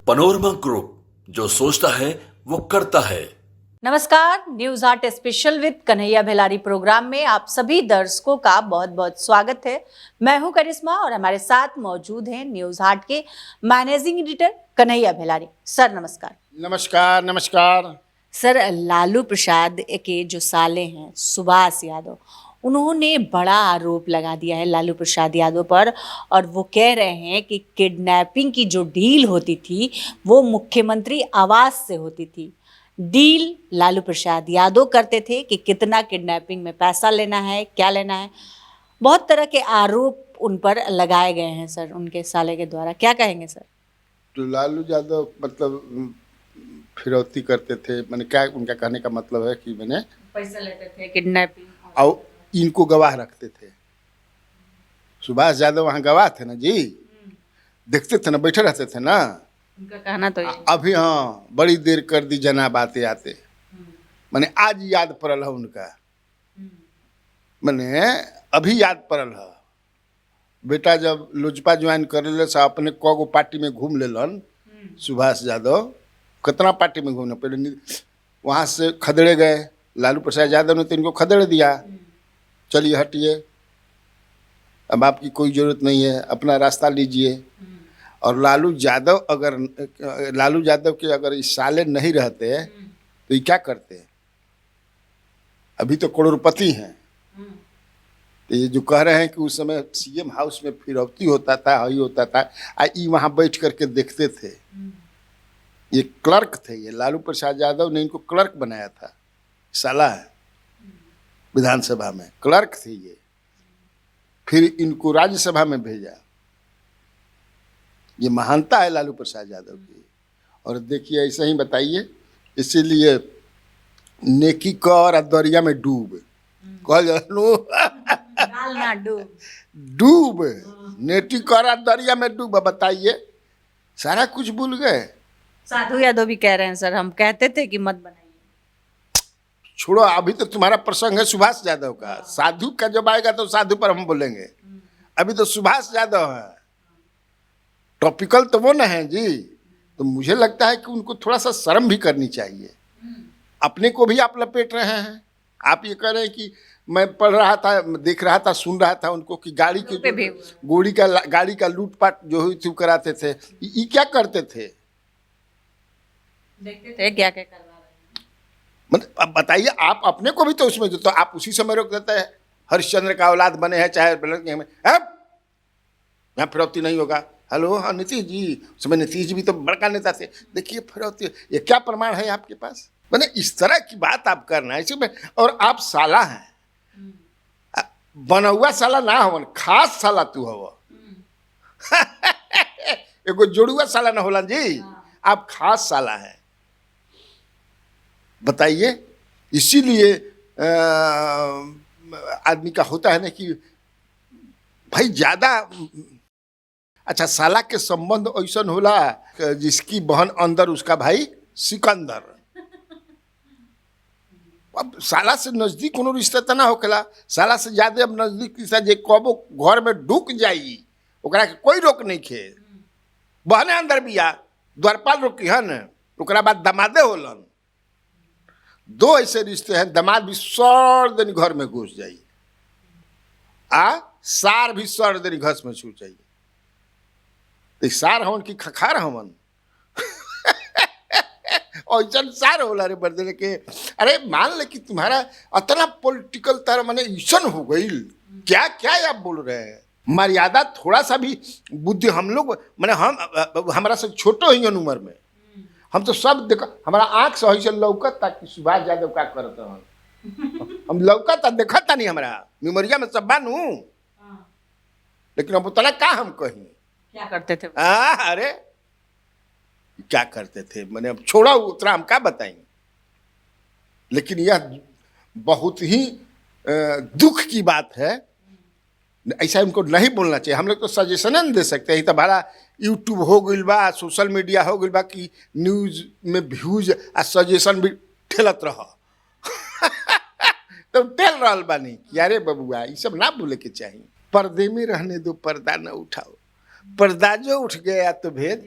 Panorama group, जो सोचता है वो करता है। नमस्कार, news art special with Kanhaiya Bhelari programme में आप सभी दर्शकों का बहुत बहुत स्वागत है। मैं हूं करिश्मा और हमारे साथ मौजूद हैं न्यूज आर्ट के मैनेजिंग एडिटर कन्हैया भेलारी। सर नमस्कार। नमस्कार नमस्कार। सर, लालू प्रसाद के जो साले हैं सुभाष यादव, उन्होंने बड़ा आरोप लगा दिया है लालू प्रसाद यादव पर, और वो कह रहे हैं कि किडनैपिंग की जो डील होती थी वो मुख्यमंत्री आवास से होती थी। डील लालू प्रसाद यादव करते थे कि कितना किडनैपिंग में पैसा लेना है, क्या लेना है। बहुत तरह के आरोप उन पर लगाए गए हैं सर, उनके साले के द्वारा। क्या कहेंगे सर? तो लालू यादव मतलब फिरौती करते थे, मैंने क्या उनका कहने का मतलब है कि मैंने पैसा लेते थे किडनैपिंग, और इनको गवाह रखते थे। सुभाष यादव वहाँ गवाह थे ना जी, देखते थे ना, बैठे रहते थे ना। उनका कहना तो अभी हाँ बड़ी देर कर दी जनाब आते आते, मैंने आज याद पड़ल है उनका, मैंने अभी याद पड़ल है। बेटा जब लोजपा ज्वाइन कर ले अपने कगो पार्टी में घूम लेलन सुभाष यादव, कितना पार्टी में घूमना, पहले वहाँ से खदेड़े गए। लालू प्रसाद यादव ने तो इनको खदेड़ दिया, चलिए हटिए, अब आपकी कोई ज़रूरत नहीं है, अपना रास्ता लीजिए। और लालू यादव के अगर इस साले नहीं रहते तो ये क्या करते? अभी तो करोड़पति हैं। तो ये जो कह रहे हैं कि उस समय सीएम हाउस में फिरौती होता था, हई होता था, ये वहाँ बैठ करके देखते थे। ये क्लर्क थे, ये लालू प्रसाद यादव ने इनको क्लर्क बनाया था, साला है विधानसभा में, क्लर्क थे ये। फिर इनको राज्यसभा में भेजा। ये महानता है लालू प्रसाद यादव की। और देखिए ऐसे ही बताइए, इसीलिए नेकी कर दरिया में डूब, कह डूब, नेकी कर दरिया में डूब। बताइए, सारा कुछ भूल गए। साधु यादव भी कह रहे हैं सर, हम कहते थे कि मत बनाइए। छोड़ो, अभी तो तुम्हारा प्रसंग है सुभाष यादव का। साधु का जब आएगा तो साधु पर हम बोलेंगे, अभी तो सुभाष यादव है। टॉपिकल तो वो ना है जी। तो मुझे लगता है कि उनको थोड़ा सा शर्म भी करनी चाहिए। अपने को भी आप लपेट रहे हैं। आप ये कह रहे हैं कि मैं पढ़ रहा था, देख रहा था, सुन रहा था उनको कि गाड़ी का लूटपाट जो हुई थी कराते थे। ये क्या करते थे? देखते थे क्या क्या करवा रहे हैं। मतलब अब बताइए, आप अपने को भी तो उसमें जो, तो आप उसी समय रोक देते हैं। हरिश्चंद्र का औलाद बने हैं चाहे यहाँ फिरौती नहीं होगा। हेलो, हाँ नीतीश जी, उसमें नीतीश जी भी तो बड़का नेता थे। देखिए फिरौती, ये क्या प्रमाण है आपके पास? मैंने इस तरह की बात आप करना है इसमें। और आप साला हैं, बनौआ साला ना हो, खास साला तू हो। एगो जोड़ुआ साला ना होला जी, आप खास साला हैं। बताइए, इसीलिए आदमी का होता है ना कि भाई ज्यादा अच्छा, साला के संबंध ऐसा होला जिसकी बहन अंदर उसका भाई सिकंदर। अब साला से नजदीक कोनो रिश्ता तो ना होखेला, साला से ज्यादा अब नजदीक रिश्ता जे कबो घर में ढुक जाई, ओकरा के कोई रोक नहीं खे। बहने अंदर बिया, द्वारपाल रोकी है न, ओकरा बाद दमादे होलन। दो ऐसे रिश्ते हैं, दमाद भी सर दिन घर में घुस जाइए, सार भी सर दिन घस में छूट जाइए। तो सार हमन की खखार हमन ऐसा सार होला रे बर्दे के। अरे मान ले कि तुम्हारा इतना पॉलिटिकल तरह मैंने ईसन हो गई, क्या क्या आप बोल रहे हैं? मर्यादा थोड़ा सा भी बुद्धि हम लोग, मैंने हम हमारा सब छोटो ही उम्र में, हम तो सब देखो, हमारा आँख से ऐसे लौकता कि सुभाष यादव का करते हैं। हम लौकता देखता नहीं, हमारा मेमोरिया में सब बानू। लेकिन अब उतना का हम कहीं क्या करते थे? अरे क्या करते थे, मैंने अब छोड़ा उतना हम क्या बताएंगे। लेकिन यह बहुत ही दुख की बात है, ऐसा इनको नहीं बोलना चाहिए। हम लोग तो सजेशन नहीं दे सकते हैं। तो भाड़ा यूट्यूब हो गई बा, सोशल मीडिया हो गई बा कि न्यूज में व्यूज आ सजेशन भी ठेलत रह तो टेल रहा बानी कि अरे बबुआ ये सब ना बोले के चाहिए। पर्दे में रहने दो, पर्दा न उठाओ। पर्दा जो उठ गया तो भेद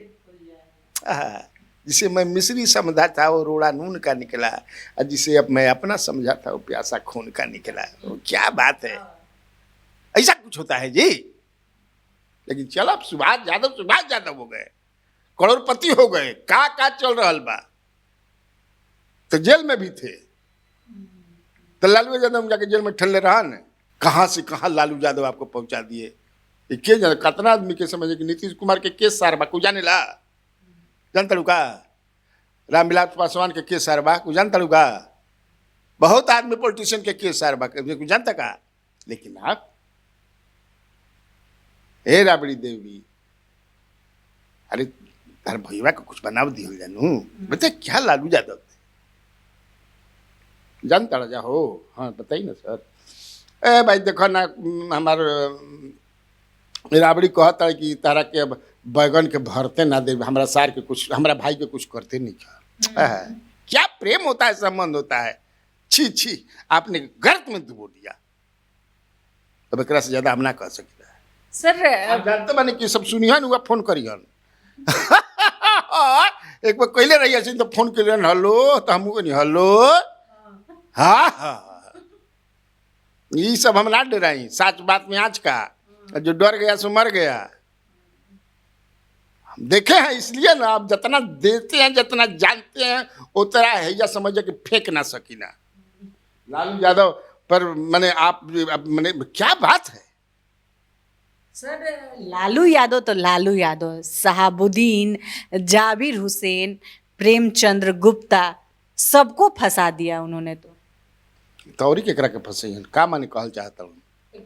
जिसे मैं मिस्री समझा था वो रोड़ा नून का निकला, और जिसे अब मैं अपना समझा था वो प्यासा खून का निकला। वो क्या बात है, ऐसा कुछ होता है जी। लेकिन चल अब सुभाष यादव हो गए, करोड़पति हो गए, का चल रहा बा, तो जेल में भी थे। तो लालू यादव जाके जेल में ठल्ले रहा न, कहाँ से कहाँ लालू यादव आपको पहुंचा दिए। के जाने कितना आदमी के समझे कि नीतीश कुमार के केस सार बा, कुछ जाने ला, जानता लू का? रामविलास पासवान के केस सार बा, कुछ जानता लू का? बहुत आदमी पॉलिटिशियन के केस सार बा, कुछ जानता का? लेकिन आप हे राबड़ी देवी, अरे तार भैया को कुछ बनाव दिया जानू, बता क्या लालू यादव जानता राजा हो? हाँ बताइए ना सर। ए भाई देखो ना, हमारे राबड़ी कहता है कि तारा के अब बैगन के भरते ना दे, हमारा सार के कुछ, हमारा भाई के कुछ करते नहीं क्या। क्या प्रेम होता है, संबंध होता है। छी छी, आपने गर्त में डुबो दिया। अब एक से ज्यादा हम ना कह सकते सर। आप जानते माने कि सब सुनियन हुआ फोन करियन। एक बार कहले रही तो फोन के हेलो, तो हम नहीं हेलो। हाँ हाँ, ये सब हम ना डराई, सच बात में आज का, जो डर गया सो मर गया। हम देखे हैं इसलिए ना, आप जितना देते हैं, जितना जानते हैं, उतना है या समझे कि फेंक ना सकी ना। लालू यादव पर मैंने आप मैंने क्या बात है सर। लालू यादव तो लालू यादव, शहाबुद्दीन, जाबिर हुसैन, प्रेमचंद्र गुप्ता, सबको फंसा दिया उन्होंने। तो और केकरा के फंसे हैं, का माने कहल चाहता हूँ।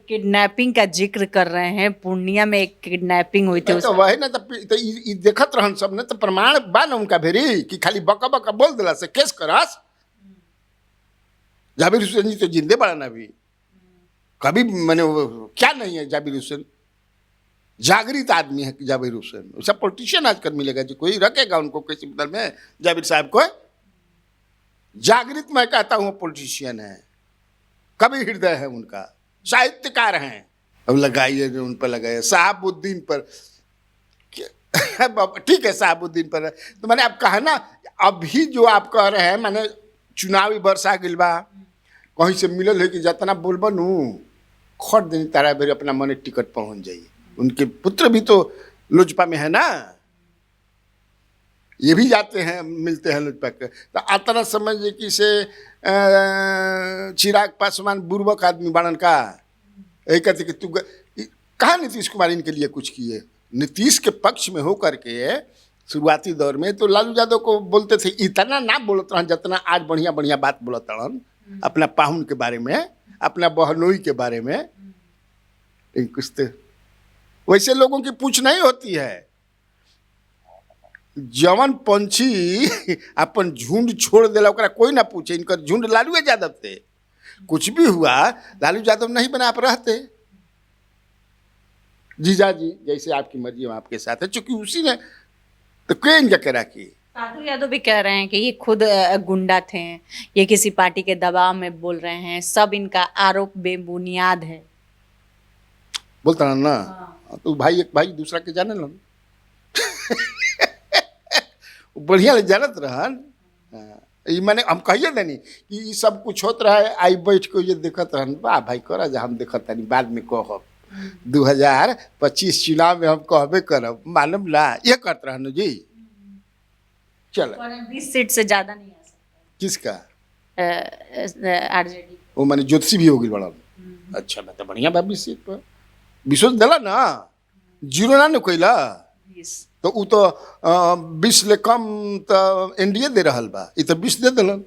किडनैपिंग का जिक्र कर रहे हैं, पूर्णिया में एक किडनैपिंग हुई थी। तो वही ना, तो देखत रहन सब ने, तो प्रमाण बा ना उनका भेरी कि खाली बका बका बोल दिला से केस करस। जाबिर हुसैन जी तो जिंदे बड़ा ना भी, कभी मैंने क्या नहीं है। जाबिर हुसैन जागृत आदमी है कि जाबिर हुसैन, ऐसा पॉलिटिशियन आजकल मिलेगा जो कोई रखेगा उनको किसी बदल में। जाबिर साहब को जागृत मैं कहता हूँ पॉलिटिशियन है, कभी हृदय है उनका, साहित्यकार हैं। अब लगाइए उन पर, लगाइए शहाबुद्दीन पर, ठीक है शहाबुद्दीन पर। तो मैंने आप कहा ना, अभी जो आप कह रहे हैं, मैंने चुनावी वर्षा गिलबा कहीं से मिलल है कि जितना बोलबा नू खट दिन तारा बेर अपना मने टिकट पहुंच जाइए। उनके पुत्र भी तो लोजपा में है ना, ये भी जाते हैं मिलते हैं लोजपा के। तो आतना समझ कि से चिराग पासवान बुर्बक आदमी बाणन का, यही कहते कि तू कहाँ नीतीश कुमार इनके लिए कुछ किए। नीतीश के पक्ष में होकर के शुरुआती दौर में तो लालू यादव को बोलते थे, इतना ना बोलत रहन जितना आज बढ़िया बढ़िया बात बोलत रहन, अपना पाहुन के बारे में, अपना बहनोई के बारे में। कुछ तो वैसे लोगों की पूछ नहीं होती है। जवन पंछी अपन झुंड छोड़ देला ओकरा कोई ना पूछे। इनका झुंड लालू यादव थे, कुछ भी हुआ लालू यादव नहीं बना, आप रहते। जीजा जी जैसे आपकी मर्जी हम आपके साथ है, चूंकि उसी ने तो क्यों इनका करा की। साधु यादव भी कह रहे हैं कि ये खुद गुंडा थे, ये किसी पार्टी के दबाव में बोल रहे हैं, सब इनका आरोप बेबुनियाद है। बोलता ना तो भाई एक भाई दूसरा के जाने लन बढ़िया ले जानत रहन। ये मैंने हम कहिए नहीं कि ये सब कुछ होत रहा है, आई बैठ के ये देखत रहन, वाह भाई करा जा, हम देखत नहीं, बाद में कहब 2025 चुनाव में हम कहबे करब, मालूम ला ये करत रहन जी। चलो 20 सीट से ज्यादा नहीं आ सकता। किसका? आरजेडी। वो माने ज्योतिषी भी होगी बड़ा। अच्छा बता, बढ़िया बा 20 सीट पर विश्वास दिला ना, जीरो ना कैला तो उ तो 20 ले कम तो एनडीए दे रहा बा, ये तो 20 दे दिलन।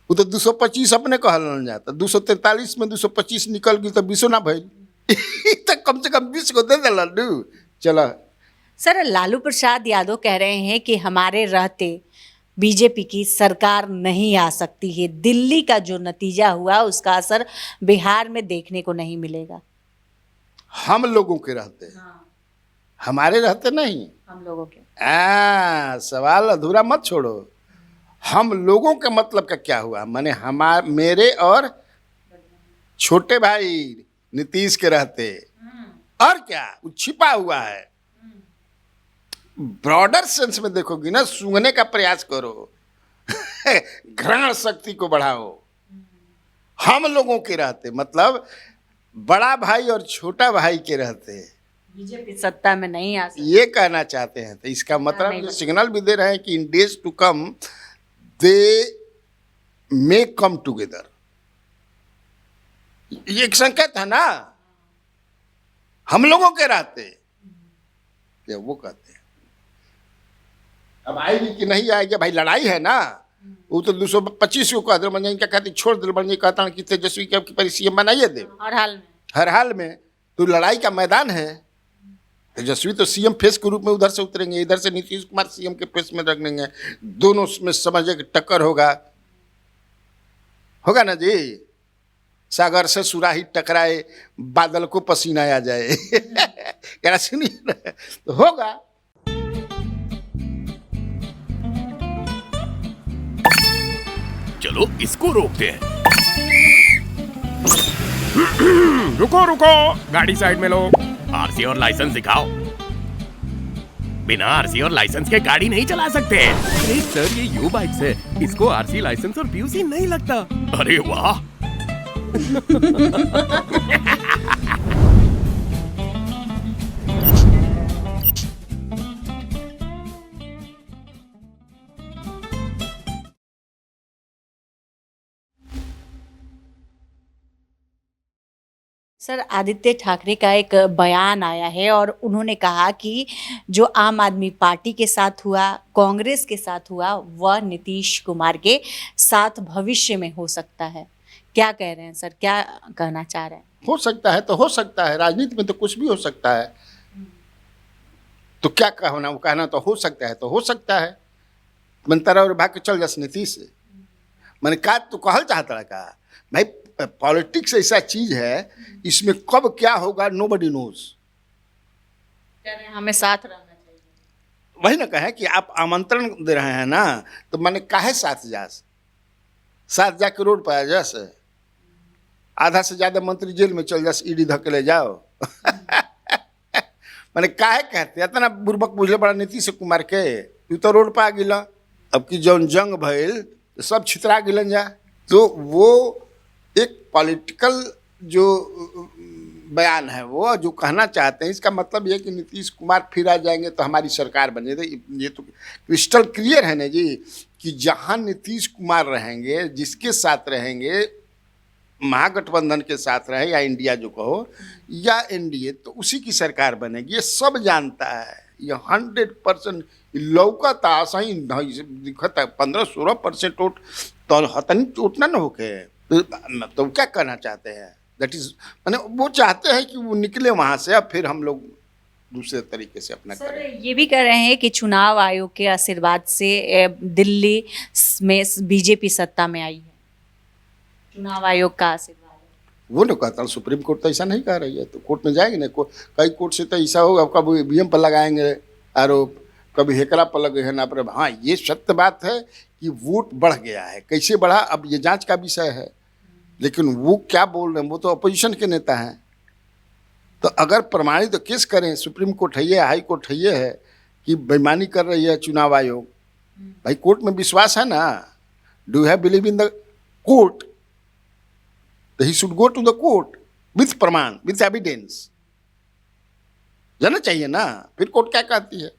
वो तो 225 अपने कहलन जाता, 243 में 225 निकल गई तो 20 ना भइल। तो कम से कम 20 को दे दिलन। चलो सर, लालू प्रसाद यादव कह रहे हैं कि हमारे रहते बीजेपी की सरकार नहीं आ सकती है, दिल्ली का जो नतीजा हुआ उसका असर बिहार में देखने को नहीं मिलेगा। हम लोगों के रहते, हमारे रहते नहीं, हम लोगों के। सवाल अधूरा मत छोड़ो। हम लोगों के मतलब का क्या हुआ? माने हमारे, मेरे और छोटे भाई नीतीश के रहते, और क्या वो छिपा हुआ है। ब्रॉडर सेंस में देखोगी ना, सूंघने का प्रयास करो, घ्राण शक्ति को बढ़ाओ। हम लोगों के रहते, मतलब बड़ा भाई और छोटा भाई के रहते, बीजेपी सत्ता में नहीं आ सकती। ये कहना चाहते हैं। तो इसका मतलब नहीं ये सिग्नल भी दे रहे हैं कि in days to come they may come together. ये एक संकेत है ना, हम लोगों के रहते, ये वो कहते हैं। अब आएगी कि नहीं आएगी, भाई लड़ाई है ना। वो तो 225 को कह दे बन जाए, क्या कहते छोड़ दे बन जाए, कहता कि तेजस्वी के पर सीएम बनाइए दे हर हाल में, हर हाल में। तो लड़ाई का मैदान है। तेजस्वी तो सीएम फेस के रूप में उधर से उतरेंगे, इधर से नीतीश कुमार सीएम के फेस में रख देंगे, दोनों में समझे कि टक्कर होगा ना जी। सागर से सुराही टकराए, बादल को पसीना आ जाए। क्या सुनिए, तो होगा। चलो इसको रोकते हैं। रुको रुको, गाड़ी साइड में लो। आरसी और लाइसेंस दिखाओ। बिना आरसी और लाइसेंस के गाड़ी नहीं चला सकते। अरे सर, ये यू बाइक्स है, इसको आरसी लाइसेंस और पीयूसी नहीं लगता। अरे वाह। सर आदित्य ठाकरे का एक बयान आया है और उन्होंने कहा कि जो आम आदमी पार्टी के साथ हुआ, कांग्रेस के साथ हुआ, वह नीतीश कुमार के साथ भविष्य में हो सकता है। क्या कह रहे हैं सर, क्या कहना चाह रहे हैं? हो सकता है तो हो सकता है, राजनीति में तो कुछ भी हो सकता है। तो क्या कहना, वो कहना तो हो सकता है तो हो सकता है। मंतरा और भाग के चल जस नीतीश से मैंने कहा तो कहल चाहता का भाई, पॉलिटिक्स ऐसा चीज है, इसमें कब क्या होगा नोबडी नोज। हमें साथ रहना चाहिए। वही ना कहे कि आप आमंत्रण दे रहे हैं ना, तो मैंने काहे साथ जाके रोड पर आ जास, आधा से ज्यादा मंत्री जेल में चल जास, ईडी धकेले जाओ। मैंने काहे कहते इतना बुर्बक बुझले बड़ा नीतीश कुमार के, तू तो रोड पर आ गिला। अब की जौन जंग भइल सब छितरा गिलन जा। तो वो एक पॉलिटिकल जो बयान है, वो जो कहना चाहते हैं, इसका मतलब ये कि नीतीश कुमार फिर आ जाएंगे तो हमारी सरकार बने। ये तो क्रिस्टल क्लियर है ना जी, कि जहां नीतीश कुमार रहेंगे, जिसके साथ रहेंगे, महागठबंधन के साथ रहे या इंडिया जो कहो या एनडीए, तो उसी की सरकार बनेगी। ये सब जानता है, ये 100% लौकता सही दिखता है। 15-16% वोट तो हतनी उतना न होके। तो क्या करना चाहते हैं, दैट इज मैंने वो चाहते हैं कि वो निकले वहां से, अब फिर हम लोग दूसरे तरीके से अपना सर करें। ये भी कह रहे हैं कि चुनाव आयोग के आशीर्वाद से दिल्ली में बीजेपी सत्ता में आई है। चुनाव आयोग का आशीर्वाद है। वो लोग कहता है सुप्रीम कोर्ट तो ऐसा नहीं कह रही है, तो कोर्ट में जाएंगे ना, कई कोर्ट से तो ऐसा होगा, कभी ईवीएम पर लगाएंगे आरोप, कभी हेकरा पर लगे हैं ना पर। हाँ, ये सत्य बात है कि वोट बढ़ गया है। कैसे बढ़ा, अब ये जांच का विषय है, लेकिन वो क्या बोल रहे हैं, वो तो अपोजिशन के नेता हैं। तो अगर प्रमाणित तो केस करें, सुप्रीम कोर्ट है, हाई कोर्ट है कि बेईमानी कर रही है चुनाव आयोग। भाई कोर्ट में विश्वास है ना, do have believe in the court, तो he should go to the court with प्रमाण, विथ एविडेंस। जाना चाहिए ना, फिर कोर्ट क्या कहती है।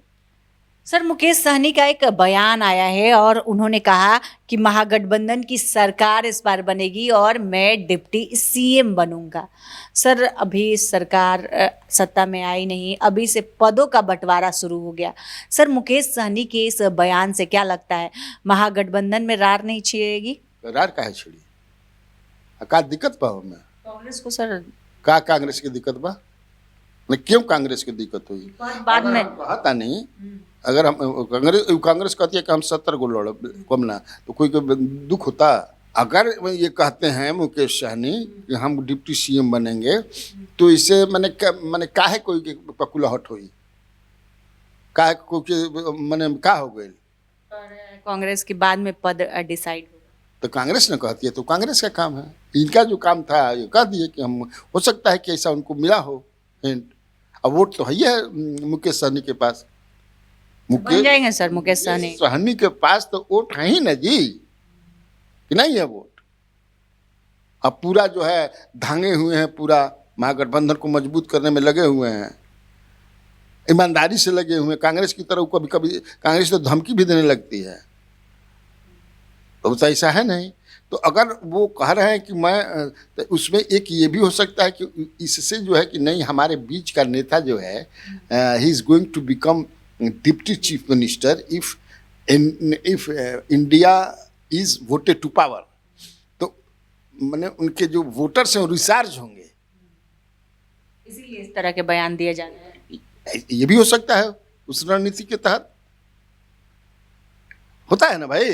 सर मुकेश सहनी का एक बयान आया है और उन्होंने कहा कि महागठबंधन की सरकार इस बार बनेगी और मैं डिप्टी सीएम बनूंगा। सर अभी सरकार सत्ता में आई नहीं, अभी से पदों का बंटवारा शुरू हो गया। सर मुकेश सहनी के इस बयान से क्या लगता है, महागठबंधन में रार नहीं छिड़ेगी? रार काहे छिड़ी, का दिक्कत बा में कांग्रेस को? सर का कांग्रेस की दिक्कत बा, क्यों कांग्रेस की दिक्कत हुई बाद में कहता नहीं। अगर हम कांग्रेस कहती है कि हम 70 गो लड़ब कम ना, तो कोई दुख होता। अगर ये कहते हैं मुकेश सहनी कि हम डिप्टी सीएम बनेंगे, तो इसे मैंने काहे कोई पकुलहट हुई, काहे कोई मैंने का हो गई। कांग्रेस के बाद में पद डिसाइड होगा, तो कांग्रेस ने कहती है, तो कांग्रेस का काम है। इनका जो काम था ये कह दिए कि हम, हो सकता है कि ऐसा उनको मिला हो हिंट। अब वोट तो है मुकेश सहनी के पास, बन जाएंगे सर मुकेश सहनी। सहनी के पास तो वोट है ही ना जी, कि नहीं है वोट। अब पूरा जो है धांगे हुए हैं, पूरा महागठबंधन को मजबूत करने में लगे हुए हैं, ईमानदारी से लगे हुए हैं। कांग्रेस की तरफ कभी कभी कांग्रेस तो धमकी भी देने लगती है, तो ऐसा है नहीं। तो अगर वो कह रहे हैं कि मैं, तो उसमें एक ये भी हो सकता है कि इससे जो है कि नहीं, हमारे बीच का नेता जो है he is going to become deputy chief minister if India is voted to power. तो मैंने उनके जो वोटर्स हैं वो रिचार्ज होंगे, इसीलिए इस तरह के बयान दिए जा रहे हैं। ये भी हो सकता है उस रणनीति के तहत। होता है ना भाई,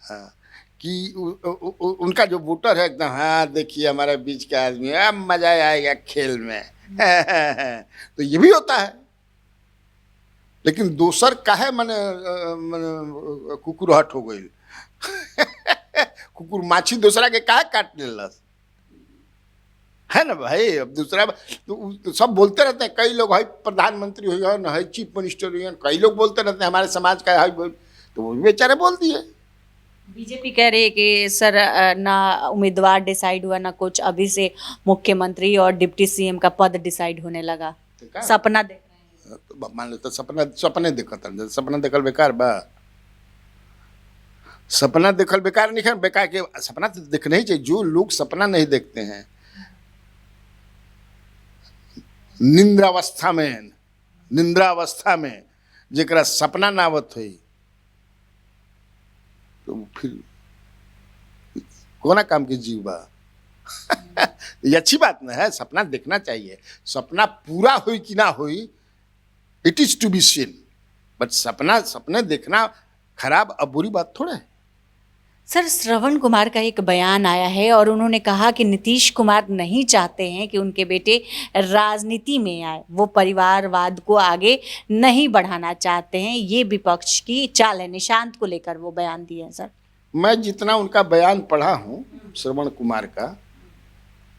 हाँ, कि उनका जो वोटर है एकदम, हाँ देखिए हमारे बीच का आदमी है, अब मजा आएगा खेल में तो ये भी होता है। लेकिन दोसर काहे मने कुकुरहट हो गई कुकुर माछी दूसरा के काहे काट लेलस, है ना भाई। अब दूसरा तो सब बोलते रहते हैं, कई लोग है प्रधानमंत्री हुई है, चीफ मिनिस्टर हुई है, कई लोग बोलते रहते हैं हमारे समाज का है, तो वो बेचारे बोल दिए। बीजेपी कह रही है कि सर ना उम्मीदवार डिसाइड हुआ ना कुछ, अभी से मुख्यमंत्री और डिप्टी सीएम का पद डिसाइड होने लगा। सपना देख रहे हैं, तो मान लो तो सपने देखत, सपना देखल बेकार बा। सपना देखल बेकार नहीं है, बेकार के सपना तो देखना ही चाहिए। जो लोग सपना नहीं देखते हैं, निंद्रावस्था में जेकरा सपना ना आवत हुई, तो फिर कोना काम के जीव बा ये अच्छी बात ना है। सपना देखना चाहिए, सपना पूरा हुई कि ना हुई it is to be seen, but सपने देखना खराब अब बुरी बात थोड़ा है। सर श्रवण कुमार का एक बयान आया है और उन्होंने कहा कि नीतीश कुमार नहीं चाहते हैं कि उनके बेटे राजनीति में आए, वो परिवारवाद को आगे नहीं बढ़ाना चाहते हैं। ये विपक्ष की चाल है, निशांत को लेकर वो बयान दिए हैं। सर मैं जितना उनका बयान पढ़ा हूँ श्रवण कुमार का,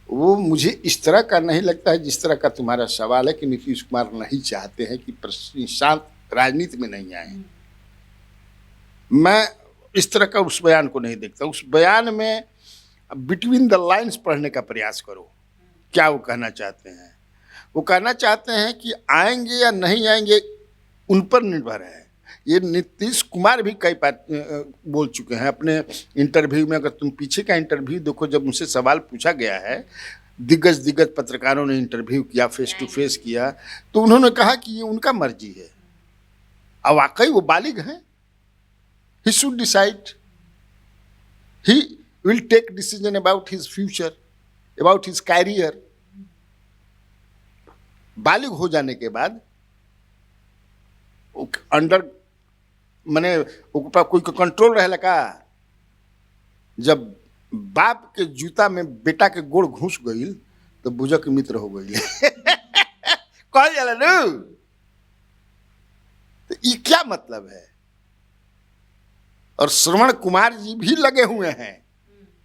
वो मुझे इस तरह का नहीं लगता है जिस तरह का तुम्हारा सवाल है कि नीतीश कुमार नहीं चाहते हैं कि निशांत राजनीति में नहीं आए। मैं इस तरह का उस बयान को नहीं देखता। उस बयान में बिटवीन द लाइंस पढ़ने का प्रयास करो, क्या वो कहना चाहते हैं। वो कहना चाहते हैं कि आएंगे या नहीं आएंगे उन पर निर्भर है। ये नीतीश कुमार भी कई बार बोल चुके हैं अपने इंटरव्यू में। अगर तुम पीछे का इंटरव्यू देखो, जब उनसे सवाल पूछा गया है, दिग्गज पत्रकारों ने इंटरव्यू किया, फेस टू फेस किया, तो उन्होंने कहा कि ये उनका मर्जी है। अब वाकई वो बालिग हैं, he should decide, he will take decision about his future, about his career। बालिग हो जाने के बाद अंडर माने ऊपर कोई कंट्रोल रहेला का। जब बाप के जूता में बेटा के गोड़ घुस गई तो बुझक मित्र हो गई कह जाला न। तो ये क्या मतलब है। और श्रवण कुमार जी भी लगे हुए हैं,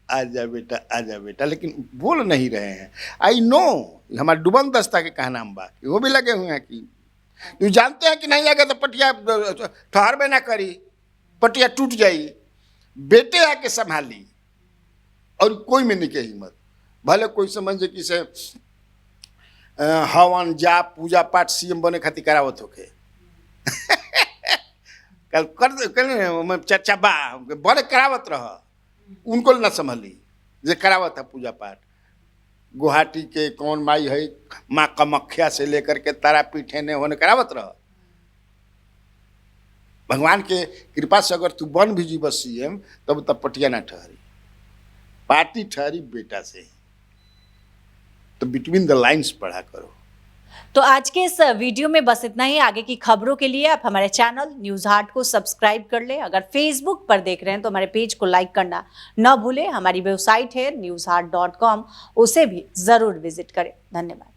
आजा बेटा, लेकिन बोल नहीं रहे हैं। आई नो, हमारे डुबन दस्ता के कहना बा, वो भी लगे हुए हैं कि तू जानते हैं कि नहीं आगे तो पटिया ठहर में ना करी, पटिया टूट जाई, बेटे आके संभाली। और कोई में नहीं के हिम्मत, भले कोई समझे कि से हवन जाप पूजा पाठ सीएम बने खातिर करावत होके कल कर चर्चा बा बड़े करावत रह, उनको ना संभली जे करावत है पूजा पाठ। गुवाहाटी के कौन माई है, माँ कामाख्या से लेकर के तारापीठ है, होने करावत रह। भगवान के कृपा से अगर तू बन भी जीव सीएम, तब पटिया ना ठहरी, पार्टी ठहरी बेटा से। तो बिटवीन द लाइंस पढ़ा करो। तो आज के इस वीडियो में बस इतना ही। आगे की खबरों के लिए आप हमारे चैनल न्यूज हार्ट को सब्सक्राइब कर ले। अगर फेसबुक पर देख रहे हैं तो हमारे पेज को लाइक करना न भूलें। हमारी वेबसाइट है newsheart.com, उसे भी जरूर विजिट करें। धन्यवाद।